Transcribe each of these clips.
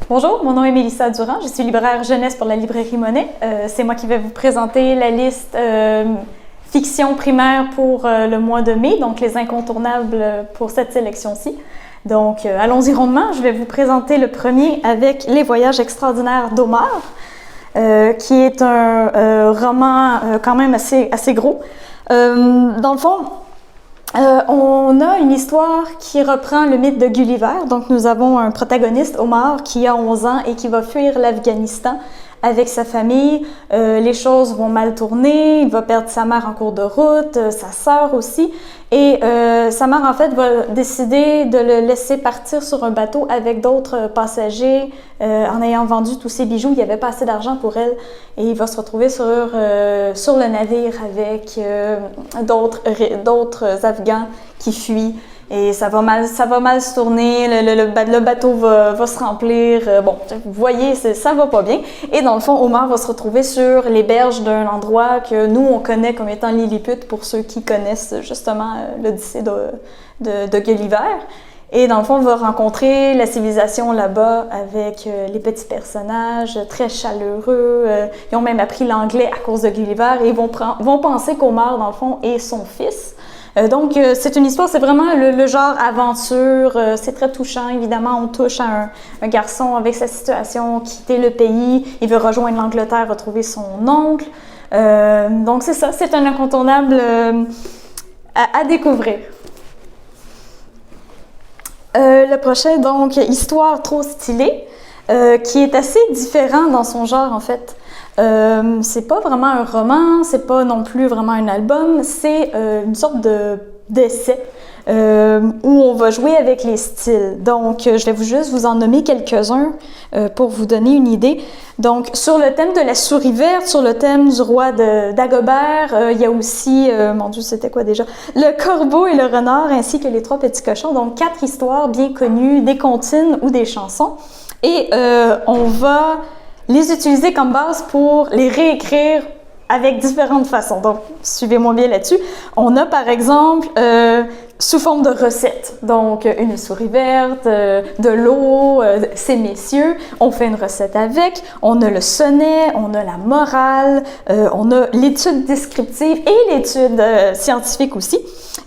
Bonjour, mon nom est Mélissa Durand, je suis libraire jeunesse pour la librairie Monet. C'est moi qui vais vous présenter la liste fiction primaire pour le mois de mai, donc les incontournables pour cette sélection-ci. Donc, allons-y rondement. Je vais vous présenter le premier avec Les Voyages extraordinaires d'Homère, qui est un roman quand même assez gros. Dans le fond, on a une histoire qui reprend le mythe de Gulliver. Donc, nous avons un protagoniste, Homère, qui a 11 ans et qui va fuir l'Afghanistan avec sa famille. Les choses vont mal tourner. Il va perdre sa mère en cours de route, sa sœur aussi. Et sa mère, en fait, va décider de le laisser partir sur un bateau avec d'autres passagers en ayant vendu tous ses bijoux. Il n'y avait pas assez d'argent pour elle. Et il va se retrouver sur le navire avec d'autres Afghans qui fuient. Et ça va mal se tourner, le bateau va se remplir. Bon, vous voyez, ça va pas bien. Et dans le fond, Homère va se retrouver sur les berges d'un endroit que nous, on connaît comme étant Lilliput, pour ceux qui connaissent justement l'Odyssée de Gulliver. Et dans le fond, on va rencontrer la civilisation là-bas avec les petits personnages très chaleureux. Ils ont même appris l'anglais à cause de Gulliver et ils vont penser qu'Homère, dans le fond, est son fils. Donc, c'est une histoire, c'est vraiment le genre aventure, c'est très touchant, évidemment, on touche à un garçon avec sa situation, quitter le pays, il veut rejoindre l'Angleterre, retrouver son oncle. Donc, c'est ça, c'est un incontournable à découvrir. Le prochain, donc, Histoire trop stylée, qui est assez différent dans son genre, en fait. C'est pas vraiment un roman, c'est pas non plus vraiment un album, c'est une sorte d'essai où on va jouer avec les styles. Donc, je vais juste vous en nommer quelques-uns pour vous donner une idée. Donc, sur le thème de la souris verte, sur le thème du roi d'Agobert, il y a aussi, mon Dieu, c'était quoi déjà? Le corbeau et le renard, ainsi que les trois petits cochons. Donc, 4 histoires bien connues, des comptines ou des chansons. Et on va les utiliser comme base pour les réécrire avec différentes façons. Donc, suivez-moi bien là-dessus. On a, par exemple, sous forme de recettes. Donc, une souris verte, de l'eau, ces messieurs. On fait une recette avec. On a le sonnet, on a la morale, on a l'étude descriptive et l'étude scientifique aussi.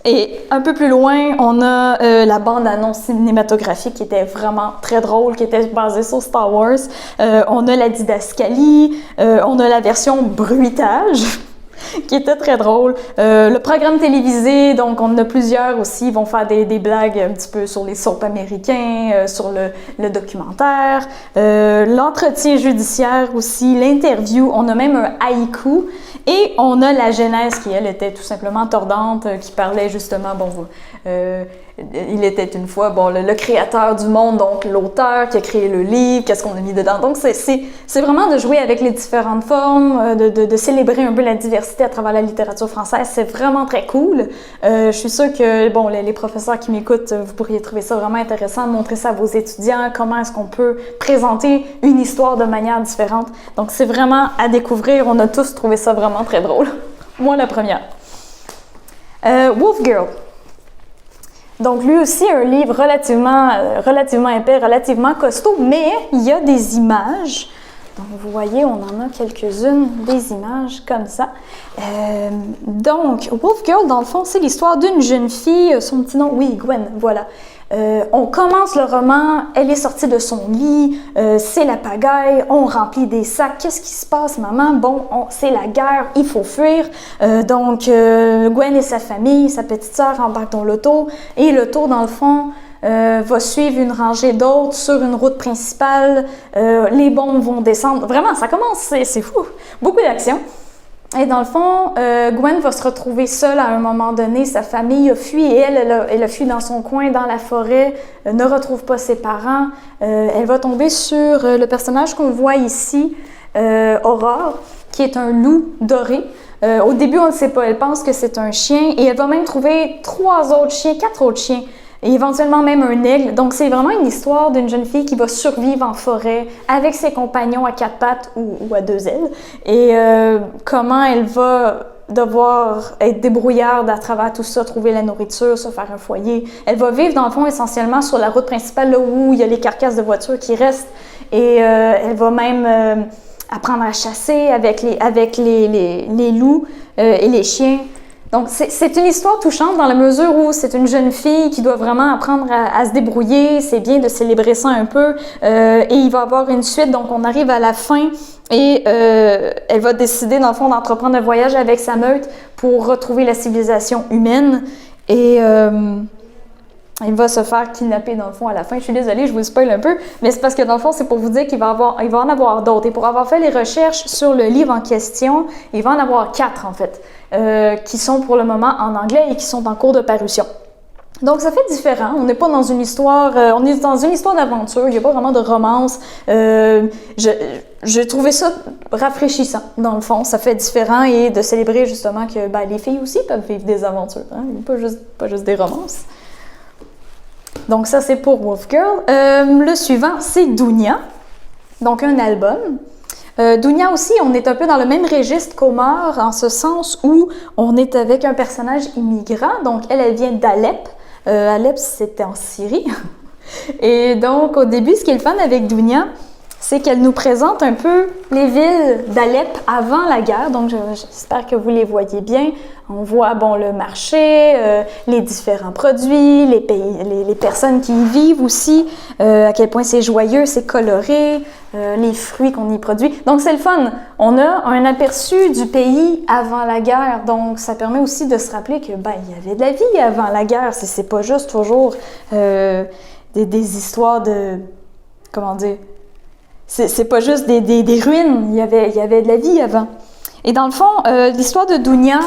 Et un peu plus loin, on a la bande-annonce cinématographique qui était vraiment très drôle, qui était basée sur Star Wars. On a la didascalie, on a la version bruitage, qui était très drôle. Le programme télévisé, donc on en a plusieurs aussi, ils vont faire des blagues un petit peu sur les soaps américains, sur le documentaire. L'entretien judiciaire aussi, l'interview, on a même un haïku. Et on a la Genèse qui, elle, était tout simplement tordante, qui parlait justement, il était une fois, le créateur du monde, donc l'auteur qui a créé le livre, qu'est-ce qu'on a mis dedans. Donc, c'est vraiment de jouer avec les différentes formes, de célébrer un peu la diversité à travers la littérature française. C'est vraiment très cool. Je suis sûre que, les professeurs qui m'écoutent, vous pourriez trouver ça vraiment intéressant, de montrer ça à vos étudiants, comment est-ce qu'on peut présenter une histoire de manière différente. Donc, c'est vraiment à découvrir. On a tous trouvé ça vraiment très drôle. Moi, la première. Wolf Girl. Donc, lui aussi, un livre relativement épais, relativement costaud, mais il y a des images. Donc, vous voyez, on en a quelques-unes, des images comme ça. Donc, Wolf Girl, dans le fond, c'est l'histoire d'une jeune fille, son petit nom, oui, Gwen, voilà. On commence le roman, elle est sortie de son lit, c'est la pagaille, on remplit des sacs. Qu'est-ce qui se passe, maman? Bon, c'est la guerre, il faut fuir. Donc, Gwen et sa famille, sa petite sœur embarquent dans l'auto. Et l'auto, dans le fond, va suivre une rangée d'autres sur une route principale. Les bombes vont descendre. Vraiment, ça commence, c'est fou. Beaucoup d'action. Et dans le fond, Gwen va se retrouver seule à un moment donné. Sa famille a fui et elle a fui dans son coin, dans la forêt, ne retrouve pas ses parents. Elle va tomber sur le personnage qu'on voit ici, Aurore, qui est un loup doré. Au début, on ne sait pas. Elle pense que c'est un chien et elle va même trouver 4 autres chiens. Et éventuellement même un aigle. Donc, c'est vraiment une histoire d'une jeune fille qui va survivre en forêt avec ses compagnons à 4 pattes ou à 2 ailes. Et comment elle va devoir être débrouillarde à travers tout ça, trouver la nourriture, se faire un foyer. Elle va vivre, dans le fond, essentiellement sur la route principale, là où il y a les carcasses de voitures qui restent. et elle va même apprendre à chasser avec les loups et les chiens. Donc, c'est une histoire touchante dans la mesure où c'est une jeune fille qui doit vraiment apprendre à se débrouiller. C'est bien de célébrer ça un peu. Et il va y avoir une suite, donc on arrive à la fin et elle va décider, dans le fond, d'entreprendre un voyage avec sa meute pour retrouver la civilisation humaine. Et il va se faire kidnapper, dans le fond, à la fin. Je suis désolée, je vous spoil un peu, mais c'est parce que, dans le fond, c'est pour vous dire qu'il va en avoir d'autres. Et pour avoir fait les recherches sur le livre en question, il va en avoir 4, en fait, qui sont pour le moment en anglais et qui sont en cours de parution. Donc, ça fait différent. On n'est pas dans une histoire... on est dans une histoire d'aventure. Il n'y a pas vraiment de romance. J'ai trouvé ça rafraîchissant, dans le fond. Ça fait différent et de célébrer, justement, que les filles aussi peuvent vivre des aventures. Hein? Pas juste des romances. Donc ça, c'est pour Wolf Girl. Le suivant, c'est Dounia, donc un album. Dounia aussi, on est un peu dans le même registre qu'Omar, en ce sens où on est avec un personnage immigrant. Donc elle vient d'Alep. Alep, c'était en Syrie. Et donc, au début, ce qui est le fun avec Dounia, c'est qu'elle nous présente un peu les villes d'Alep avant la guerre. Donc, j'espère que vous les voyez bien. On voit, le marché, les différents produits, les personnes qui y vivent aussi, à quel point c'est joyeux, c'est coloré, les fruits qu'on y produit. Donc, c'est le fun. On a un aperçu du pays avant la guerre. Donc, ça permet aussi de se rappeler que, il y avait de la vie avant la guerre. C'est pas juste toujours des histoires de... Comment dire? C'est pas juste des ruines, il y avait de la vie avant. Et dans le fond, l'histoire de Dounia,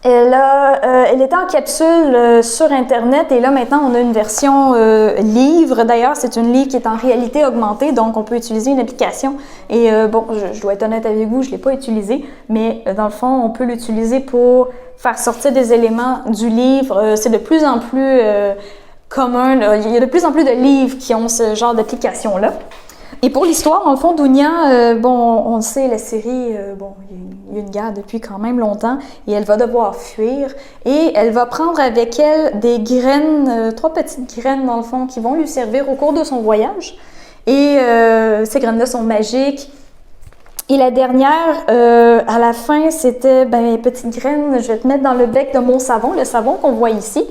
elle était en capsule sur Internet et là maintenant on a une version livre. D'ailleurs, c'est une livre qui est en réalité augmentée, donc on peut utiliser une application. Et je dois être honnête avec vous, je ne l'ai pas utilisée, mais dans le fond, on peut l'utiliser pour faire sortir des éléments du livre. C'est de plus en plus commun, là. Il y a de plus en plus de livres qui ont ce genre d'application-là. Et pour l'histoire, en fond, Dounia, on le sait, la série, il y a une guerre depuis quand même longtemps et elle va devoir fuir et elle va prendre avec elle des graines, 3 petites graines dans le fond qui vont lui servir au cours de son voyage. Et ces graines-là sont magiques. Et la dernière, à la fin, c'était, petite graine, je vais te mettre dans le bec de mon savon, le savon qu'on voit ici,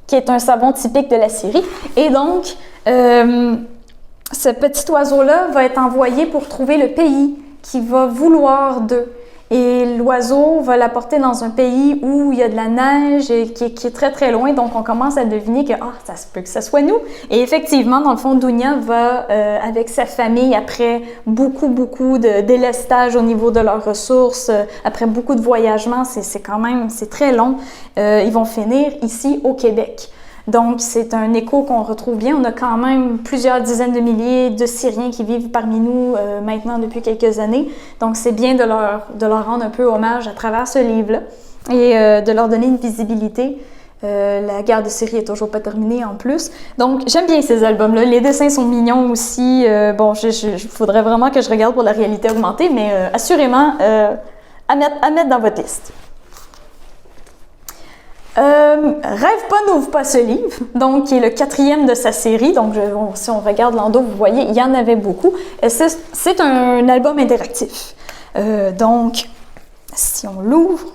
qui est un savon typique de la Syrie. Et donc, ce petit oiseau-là va être envoyé pour trouver le pays qui va vouloir d'eux. Et l'oiseau va l'apporter dans un pays où il y a de la neige et qui est très très loin. Donc on commence à deviner que ça se peut que ce soit nous. Et effectivement, dans le fond, Dounia va avec sa famille, après beaucoup de délestage au niveau de leurs ressources, après beaucoup de voyagements, c'est très long, ils vont finir ici au Québec. Donc, c'est un écho qu'on retrouve bien. On a quand même plusieurs dizaines de milliers de Syriens qui vivent parmi nous maintenant depuis quelques années. Donc, c'est bien de leur rendre un peu hommage à travers ce livre-là et de leur donner une visibilité. La guerre de Syrie est toujours pas terminée en plus. Donc, j'aime bien ces albums-là. Les dessins sont mignons aussi. Il faudrait vraiment que je regarde pour la réalité augmentée, mais assurément, à mettre dans votre liste. Rêve pas, n'ouvre pas ce livre, donc qui est le 4e de sa série. Donc, si on regarde l'endos, vous voyez, il y en avait beaucoup. C'est un album interactif. Donc, si on l'ouvre,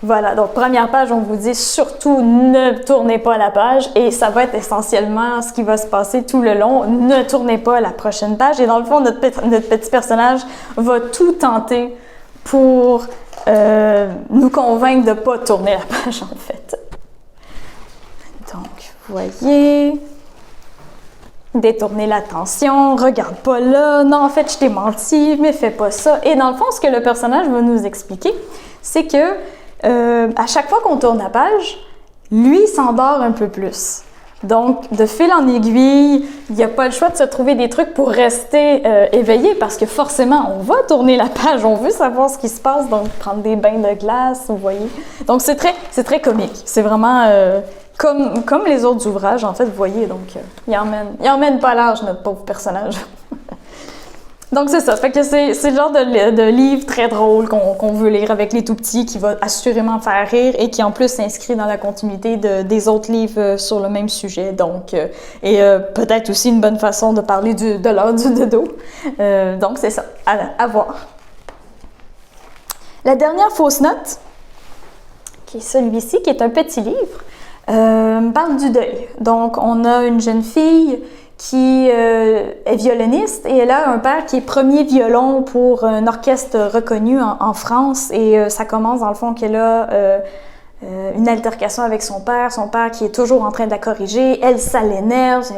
voilà. Donc, première page, on vous dit surtout ne tournez pas la page et ça va être essentiellement ce qui va se passer tout le long. Ne tournez pas la prochaine page et dans le fond, notre petit personnage va tout tenter pour nous convaincre de ne pas tourner la page, en fait. Donc, vous voyez, détourner l'attention, regarde pas là, non, en fait, je t'ai menti, mais fais pas ça. Et dans le fond, ce que le personnage va nous expliquer, c'est que à chaque fois qu'on tourne la page, lui s'endort un peu plus. Donc, de fil en aiguille, il n'y a pas le choix de se trouver des trucs pour rester éveillé parce que forcément, on va tourner la page, on veut savoir ce qui se passe, donc prendre des bains de glace, vous voyez. Donc, c'est très comique. C'est vraiment comme les autres ouvrages, en fait, vous voyez. Donc, il emmène pas large, notre pauvre personnage. Donc c'est ça, fait que c'est le genre de livre très drôle qu'on veut lire avec les tout-petits, qui va assurément faire rire et qui en plus s'inscrit dans la continuité des autres livres sur le même sujet. Donc, peut-être aussi une bonne façon de parler de l'heure du dodo. Donc c'est ça, à voir. La dernière fausse note, qui est celui-ci, qui est un petit livre, parle du deuil. Donc on a une jeune fille qui est violoniste et elle a un père qui est premier violon pour un orchestre reconnu en France et ça commence dans le fond qu'elle a une altercation avec son père qui est toujours en train de la corriger, elle ça l'énerve,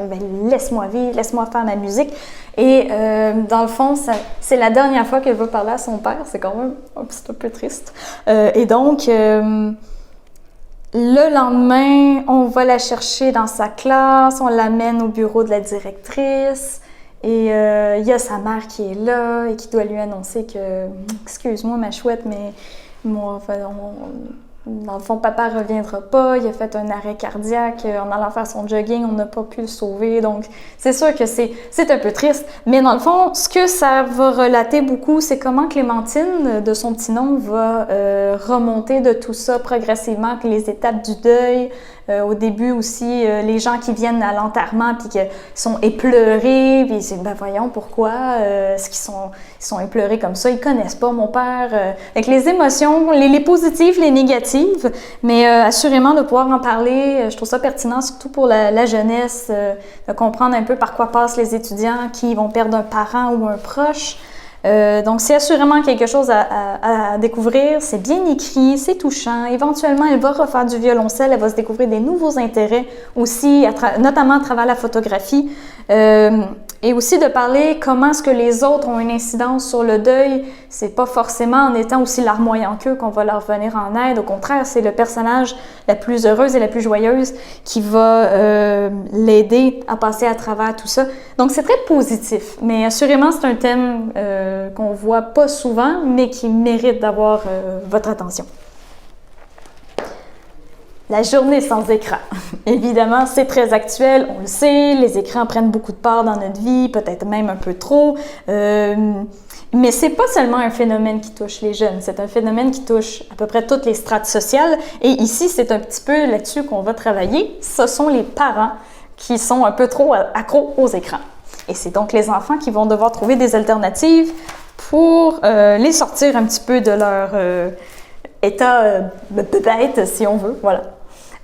laisse-moi vivre, laisse-moi faire ma musique et dans le fond c'est la dernière fois qu'elle veut parler à son père, c'est quand même un peu triste et donc le lendemain, on va la chercher dans sa classe, on l'amène au bureau de la directrice et il y a sa mère qui est là et qui doit lui annoncer que « Excuse-moi ma chouette, mais moi, dans le fond, papa ne reviendra pas, il a fait un arrêt cardiaque en allant faire son jogging, on n'a pas pu le sauver. » Donc, c'est sûr que c'est un peu triste. Mais dans le fond, ce que ça va relater beaucoup, c'est comment Clémentine, de son petit nom, va remonter de tout ça progressivement, les étapes du deuil. Au début aussi, les gens qui viennent à l'enterrement puis qui sont éplorés, puis c'est ben voyons pourquoi est-ce qu'ils sont éplorés comme ça, ils connaissent pas mon père. Avec les émotions, les positives, les négatives, mais assurément de pouvoir en parler, je trouve ça pertinent, surtout pour la jeunesse, de comprendre un peu par quoi passent les étudiants qui vont perdre un parent ou un proche. Donc, c'est assurément quelque chose à découvrir. C'est bien écrit, c'est touchant. Éventuellement, elle va refaire du violoncelle, elle va se découvrir des nouveaux intérêts aussi, notamment à travers la photographie. Et aussi de parler comment est-ce que les autres ont une incidence sur le deuil. C'est pas forcément en étant aussi larmoyant qu'eux qu'on va leur venir en aide. Au contraire, c'est le personnage la plus heureuse et la plus joyeuse qui va l'aider à passer à travers tout ça. Donc, c'est très positif. Mais assurément, c'est un thème qu'on voit pas souvent, mais qui mérite d'avoir votre attention. La journée sans écran. Évidemment, c'est très actuel, on le sait, les écrans prennent beaucoup de part dans notre vie, peut-être même un peu trop. Mais c'est pas seulement un phénomène qui touche les jeunes, c'est un phénomène qui touche à peu près toutes les strates sociales. Et ici, c'est un petit peu là-dessus qu'on va travailler. Ce sont les parents qui sont un peu trop accros aux écrans. Et c'est donc les enfants qui vont devoir trouver des alternatives pour les sortir un petit peu de leur état bête, si on veut. Voilà.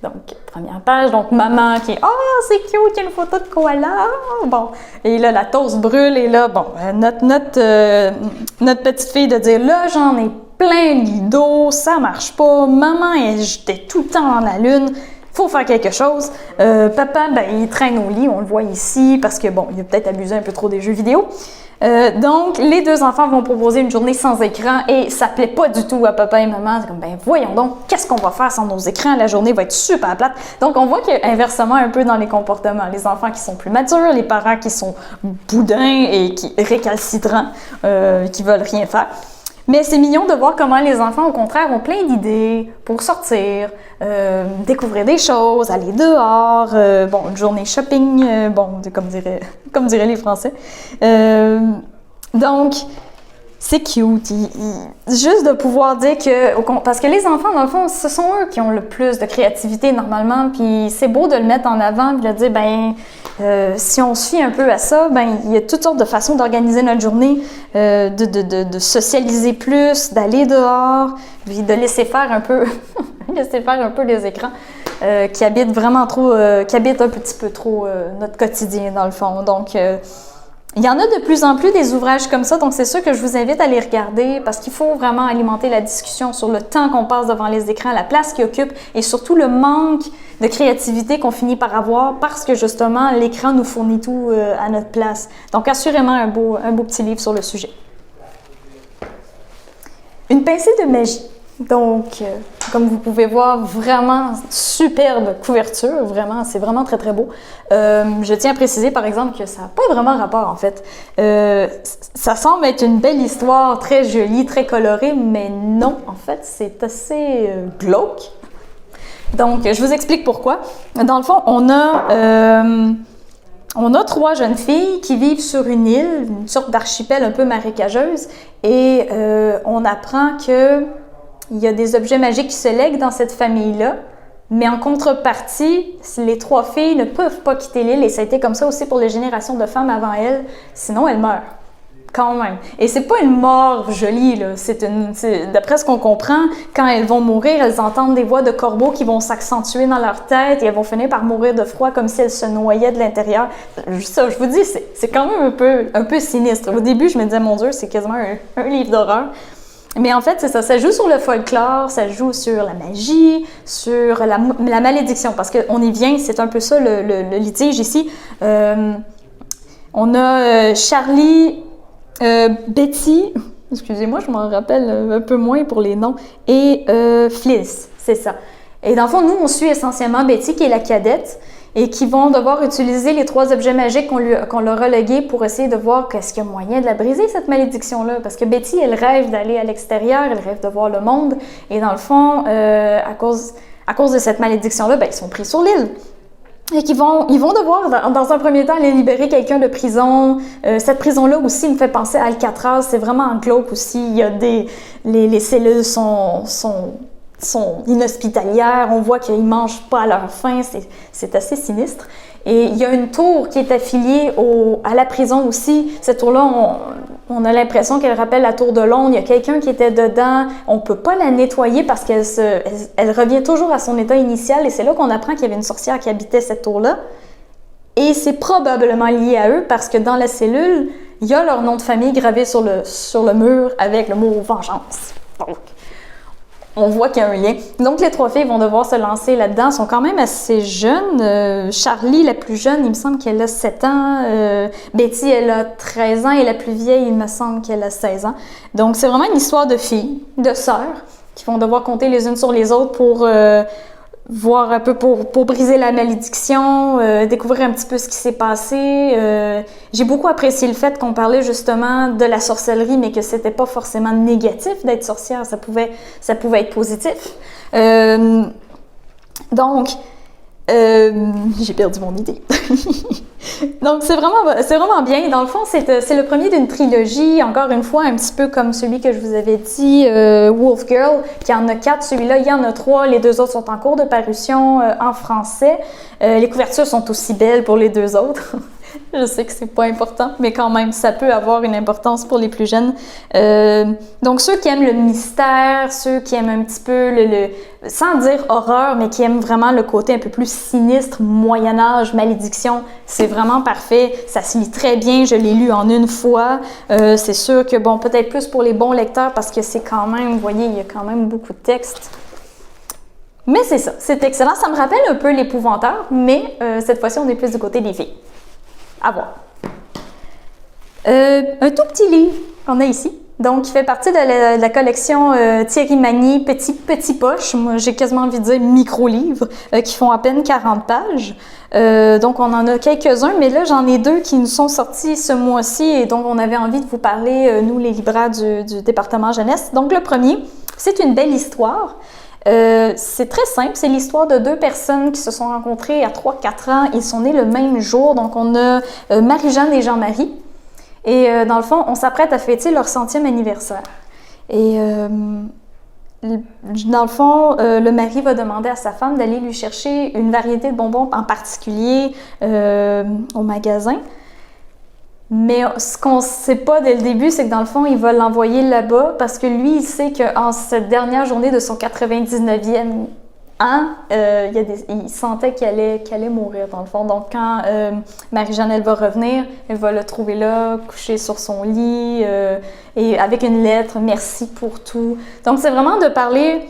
Donc, première page, donc maman qui est « Oh, c'est cute, il y a une photo de koala! » Bon, et là, la toast brûle, et là, bon, notre petite fille de dire « Là, j'en ai plein le dos, ça marche pas, maman, j'étais tout le temps dans la lune, faut faire quelque chose. Papa, ben, il traîne au lit, on le voit ici, parce que, bon, il a peut-être abusé un peu trop des jeux vidéo. Donc, les deux enfants vont proposer une journée sans écran et ça plaît pas du tout à papa et maman. C'est comme, ben voyons donc, qu'est-ce qu'on va faire sans nos écrans? La journée va être super plate. Donc, on voit qu'il y a inversement un peu dans les comportements. Les enfants qui sont plus matures, les parents qui sont boudins et qui récalcitrants, qui veulent rien faire. Mais c'est mignon de voir comment les enfants, au contraire, ont plein d'idées pour sortir, découvrir des choses, aller dehors, bon, une journée shopping, bon, comme diraient les Français. Donc, c'est cute. Juste de pouvoir dire que... Parce que les enfants, dans le fond, ce sont eux qui ont le plus de créativité normalement, puis c'est beau de le mettre en avant, puis de dire, ben, si on se fie un peu à ça, ben, il y a toutes sortes de façons d'organiser notre journée, de socialiser plus, d'aller dehors, puis de laisser faire un peu, les écrans qui habitent vraiment trop, qui habitent un petit peu trop notre quotidien, dans le fond. Donc, il y en a de plus en plus des ouvrages comme ça, donc c'est sûr que je vous invite à les regarder parce qu'il faut vraiment alimenter la discussion sur le temps qu'on passe devant les écrans, la place qu'ils occupent et surtout le manque de créativité qu'on finit par avoir parce que justement l'écran nous fournit tout à notre place. Donc assurément un beau petit livre sur le sujet. Une pincée de magie. Donc, comme vous pouvez voir, vraiment superbe couverture, vraiment, c'est vraiment très très beau. Je tiens à préciser par exemple que ça n'a pas vraiment rapport en fait. Ça semble être une belle histoire, très jolie, très colorée, mais non, en fait, c'est assez glauque. Donc, je vous explique pourquoi. Dans le fond, on a On a 3 jeunes filles qui vivent sur une île, une sorte d'archipel un peu marécageuse, et on apprend qu'il y a des objets magiques qui se lèguent dans cette famille-là, mais en contrepartie, les 3 filles ne peuvent pas quitter l'île, et ça a été comme ça aussi pour les générations de femmes avant elles, sinon elles meurent. Quand même. Et c'est pas une mort jolie, là. D'après ce qu'on comprend, quand elles vont mourir, elles entendent des voix de corbeaux qui vont s'accentuer dans leur tête et elles vont finir par mourir de froid comme si elles se noyaient de l'intérieur. Ça, je vous dis, c'est quand même un peu sinistre. Au début, je me disais, mon Dieu, c'est quasiment un livre d'horreur. Mais en fait, c'est ça joue sur le folklore, ça joue sur la magie, sur la malédiction, parce qu'on y vient, c'est un peu ça le litige ici. On a Charlie... Betty, excusez-moi, je m'en rappelle un peu moins pour les noms, et Fliss, c'est ça. Et dans le fond, nous, on suit essentiellement Betty, qui est la cadette, et qui vont devoir utiliser les 3 objets magiques qu'on leur a légués pour essayer de voir qu'est-ce qu'il y a moyen de la briser, cette malédiction-là. Parce que Betty, elle rêve d'aller à l'extérieur, elle rêve de voir le monde, et dans le fond, à cause de cette malédiction-là, ben, ils sont pris sur l'île. Et qu'ils vont devoir, dans un premier temps, aller libérer quelqu'un de prison. Cette prison-là aussi me fait penser à Alcatraz. C'est vraiment glauque aussi. Il y a les cellules sont inhospitalières. On voit qu'ils mangent pas à leur faim. C'est assez sinistre. Et il y a une tour qui est affiliée à la prison aussi. Cette tour-là, on a l'impression qu'elle rappelle la tour de Londres. Il y a quelqu'un qui était dedans. On ne peut pas la nettoyer parce elle revient toujours à son état initial. Et c'est là qu'on apprend qu'il y avait une sorcière qui habitait cette tour-là. Et c'est probablement lié à eux parce que dans la cellule, il y a leur nom de famille gravé sur le mur avec le mot « vengeance ». Donc, on voit qu'il y a un lien. Donc, les 3 filles vont devoir se lancer là-dedans. Elles sont quand même assez jeunes. Charlie, la plus jeune, il me semble qu'elle a 7 ans. Betty, elle a 13 ans. Et la plus vieille, il me semble qu'elle a 16 ans. Donc, c'est vraiment une histoire de filles, de sœurs, qui vont devoir compter les unes sur les autres pour voir un peu, pour briser la malédiction, découvrir un petit peu ce qui s'est passé. J'ai beaucoup apprécié le fait qu'on parlait justement de la sorcellerie, mais que c'était pas forcément négatif d'être sorcière, ça pouvait être positif. Donc, j'ai perdu mon idée. Donc, c'est vraiment bien. Dans le fond, c'est le premier d'une trilogie, encore une fois, un petit peu comme celui que je vous avais dit, Wolf Girl, qui en a 4. Celui-là, il y en a 3. Les 2 autres sont en cours de parution en français. Les couvertures sont aussi belles pour les 2 autres. Je sais que c'est pas important, mais quand même, ça peut avoir une importance pour les plus jeunes. Donc, ceux qui aiment le mystère, ceux qui aiment un petit peu sans dire horreur, mais qui aiment vraiment le côté un peu plus sinistre, Moyen-Âge, malédiction, c'est vraiment parfait. Ça se lit très bien, je l'ai lu en une fois. C'est sûr que, bon, peut-être plus pour les bons lecteurs, parce que c'est quand même, vous voyez, il y a quand même beaucoup de texte. Mais c'est ça, c'est excellent. Ça me rappelle un peu l'Épouvanteur, mais cette fois-ci, on est plus du côté des filles. À voir. Un tout petit livre qu'on a ici, donc qui fait partie de la collection Thierry Magny, petit poche. Moi, j'ai quasiment envie de dire micro-livres, qui font à peine 40 pages. Donc, on en a quelques-uns, mais là, j'en ai 2 qui nous sont sortis ce mois-ci et donc on avait envie de vous parler, nous, les libraires du département jeunesse. Donc, le premier, c'est une belle histoire. C'est très simple, c'est l'histoire de 2 personnes qui se sont rencontrées à 3-4 ans. Ils sont nés le même jour, donc on a Marie-Jeanne et Jean-Marie. Et dans le fond, on s'apprête à fêter leur 100e anniversaire. Et dans le fond, le mari va demander à sa femme d'aller lui chercher une variété de bonbons en particulier au magasin. Mais ce qu'on ne sait pas dès le début, c'est que dans le fond, il va l'envoyer là-bas parce que lui, il sait qu'en cette dernière journée de son 99e an, il sentait qu'il allait mourir dans le fond. Donc quand Marie-Jeanne, elle va revenir, elle va le trouver là, couché sur son lit, et avec une lettre « Merci pour tout ». Donc c'est vraiment de parler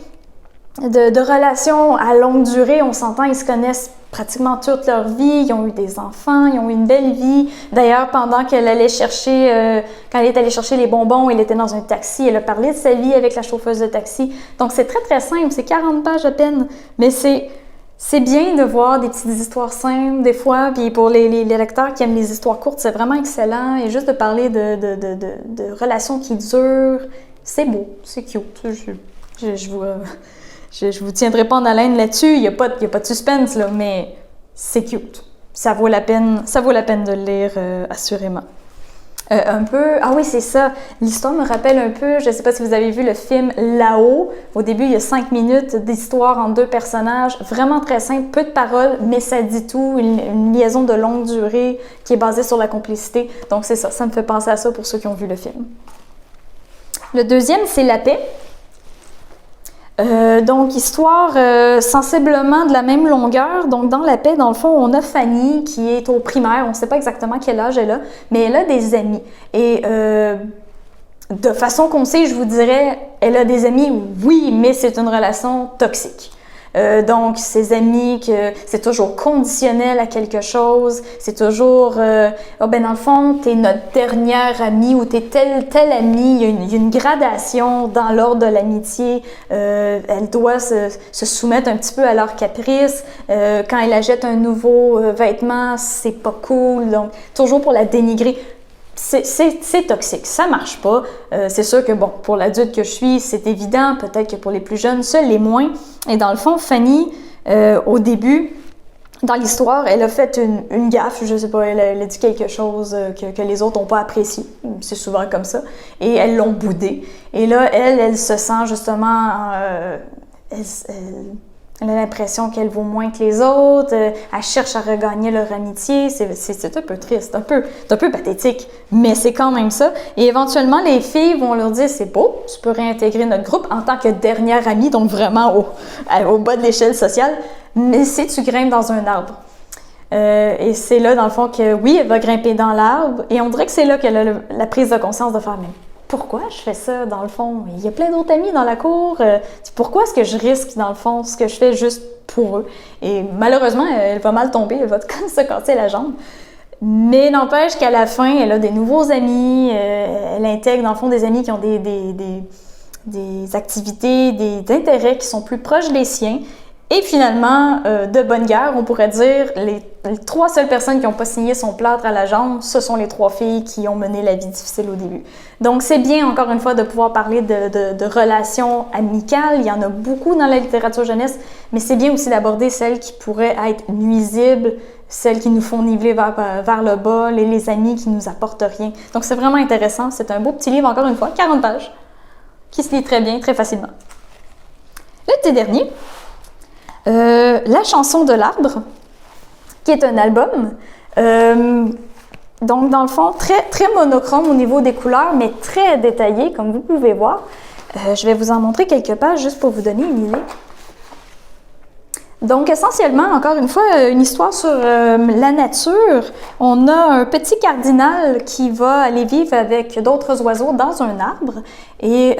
de relations à longue durée. On s'entend, ils se connaissent pratiquement toute leur vie, ils ont eu des enfants, ils ont eu une belle vie. D'ailleurs, pendant qu'elle allait chercher, quand elle est allée chercher les bonbons, elle était dans un taxi, elle a parlé de sa vie avec la chauffeuse de taxi. Donc c'est très très simple, c'est 40 pages à peine, mais c'est bien de voir des petites histoires simples des fois, puis pour les lecteurs qui aiment les histoires courtes, c'est vraiment excellent. Et juste de parler de relations qui durent, c'est beau, c'est cute. Je vous tiendrai pas en haleine là-dessus, il y a pas de suspense, là, mais c'est cute. ça vaut la peine de le lire, assurément. Ah oui, c'est ça. L'histoire me rappelle un peu, je ne sais pas si vous avez vu le film Là-haut. Au début, il y a 5 minutes d'histoire entre deux personnages, vraiment très simple, peu de paroles, mais ça dit tout, une liaison de longue durée qui est basée sur la complicité. Donc c'est ça, ça me fait penser à ça pour ceux qui ont vu le film. Le deuxième, c'est La paix. Donc, histoire sensiblement de la même longueur. Donc, dans La paix, dans le fond, on a Fanny qui est au primaire. On ne sait pas exactement quel âge elle a, mais elle a des amis. Et de façon qu'on sait, je vous dirais, elle a des amis, oui, mais c'est une relation toxique. Donc, ses amis, que c'est toujours conditionnel à quelque chose, c'est toujours, dans le fond, t'es notre dernière amie ou t'es tel ami, il y a une gradation dans l'ordre de l'amitié, elle doit se soumettre un petit peu à leurs caprices, quand elle achète un nouveau vêtement, c'est pas cool, donc toujours pour la dénigrer. C'est toxique, ça marche pas. C'est sûr que, bon, pour l'adulte que je suis, c'est évident. Peut-être que pour les plus jeunes, ça l'est moins. Et dans le fond, Fanny, au début, dans l'histoire, elle a fait une gaffe, je sais pas, elle a dit quelque chose que les autres n'ont pas apprécié. C'est souvent comme ça. Et elles l'ont boudée. Et là, elle se sent justement... Elle a l'impression qu'elle vaut moins que les autres, elle cherche à regagner leur amitié, c'est un peu triste, un peu pathétique, mais c'est quand même ça. Et éventuellement, les filles vont leur dire « c'est beau, tu peux réintégrer notre groupe en tant que dernière amie, donc vraiment au bas de l'échelle sociale, mais si tu grimpes dans un arbre. » Et c'est là, dans le fond, que oui, elle va grimper dans l'arbre, et on dirait que c'est là qu'elle a la prise de conscience de faire « mais pourquoi je fais ça, dans le fond? Il y a plein d'autres amis dans la cour. Pourquoi est-ce que je risque, dans le fond, ce que je fais juste pour eux? » Et malheureusement, elle va mal tomber, elle va se casser la jambe. Mais n'empêche qu'à la fin, elle a des nouveaux amis, elle intègre, dans le fond, des amis qui ont des activités, des intérêts qui sont plus proches des siens. Et finalement, de bonne guerre, on pourrait dire, les 3 seules personnes qui n'ont pas signé son plâtre à la jambe, ce sont les 3 filles qui ont mené la vie difficile au début. Donc, c'est bien, encore une fois, de pouvoir parler de relations amicales. Il y en a beaucoup dans la littérature jeunesse, mais c'est bien aussi d'aborder celles qui pourraient être nuisibles, celles qui nous font niveler vers le bas, les amis qui nous apportent rien. Donc, c'est vraiment intéressant. C'est un beau petit livre, encore une fois, 40 pages, qui se lit très bien, très facilement. Le petit dernier, La chanson de l'arbre, qui est un album. Donc, dans le fond, très monochrome au niveau des couleurs, mais très détaillé, comme vous pouvez voir. Je vais vous en montrer quelques pages juste pour vous donner une idée. Donc, essentiellement, encore une fois, une histoire sur la nature. On a un petit cardinal qui va aller vivre avec d'autres oiseaux dans un arbre. Et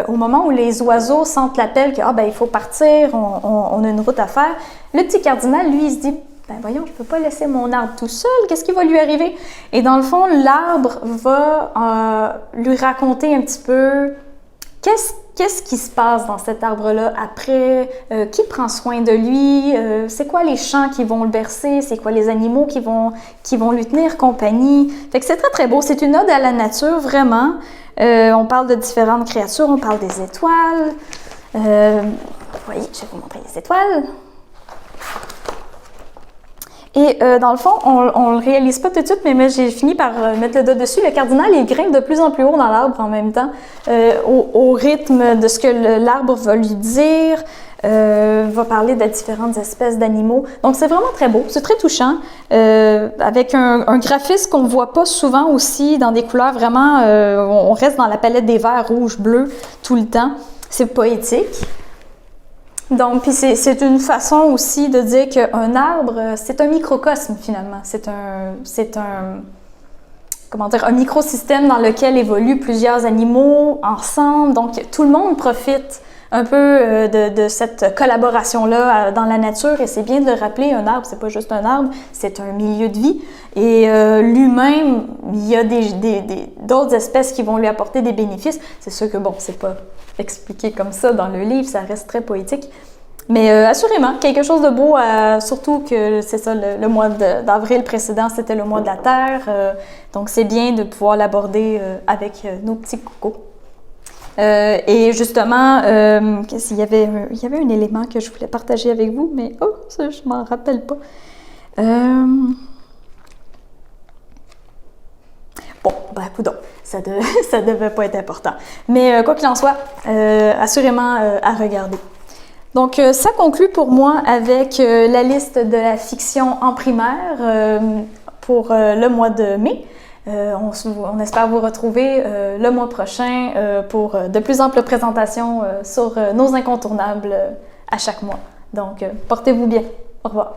au moment où les oiseaux sentent l'appel que il faut partir, on a une route à faire, le petit cardinal, lui, il se dit voyons, je ne peux pas laisser mon arbre tout seul, qu'est-ce qui va lui arriver? Et dans le fond, l'arbre va lui raconter un petit peu qu'est-ce qui se passe dans cet arbre-là après, qui prend soin de lui, c'est quoi les chants qui vont le bercer, c'est quoi les animaux qui vont lui tenir compagnie. Fait que c'est très très beau, c'est une ode à la nature, vraiment. On parle de différentes créatures, on parle des étoiles. Vous voyez, je vais vous montrer les étoiles. Et dans le fond, on le réalise pas tout de suite, mais j'ai fini par mettre le doigt dessus. Le cardinal, il grimpe de plus en plus haut dans l'arbre en même temps, au rythme de ce que l'arbre va lui dire, va parler de différentes espèces d'animaux. Donc, c'est vraiment très beau, c'est très touchant, avec un graphisme qu'on ne voit pas souvent aussi, dans des couleurs vraiment, on reste dans la palette des verts, rouges, bleus tout le temps. C'est poétique. Donc, puis c'est une façon aussi de dire qu'un arbre, c'est un microcosme finalement. C'est un microsystème dans lequel évoluent plusieurs animaux ensemble. Donc, tout le monde profite un peu de cette collaboration-là dans la nature. Et c'est bien de le rappeler, un arbre, c'est pas juste un arbre, c'est un milieu de vie. Et lui-même, il y a d'autres espèces qui vont lui apporter des bénéfices. C'est sûr que, bon, c'est pas expliqué comme ça dans le livre, ça reste très poétique. Mais assurément, quelque chose de beau, surtout que c'est ça, le mois d'avril précédent, c'était le mois de la Terre. Donc, c'est bien de pouvoir l'aborder avec nos petits cocos. Et justement, il y avait un élément que je voulais partager avec vous, mais ça, je m'en rappelle pas. ben, coudonc, ça devait pas être important. Mais quoi qu'il en soit, assurément à regarder. Donc, ça conclut pour moi avec la liste de la fiction en primaire pour le mois de mai. On espère vous retrouver le mois prochain pour de plus amples présentations sur nos incontournables à chaque mois. Donc, portez-vous bien. Au revoir.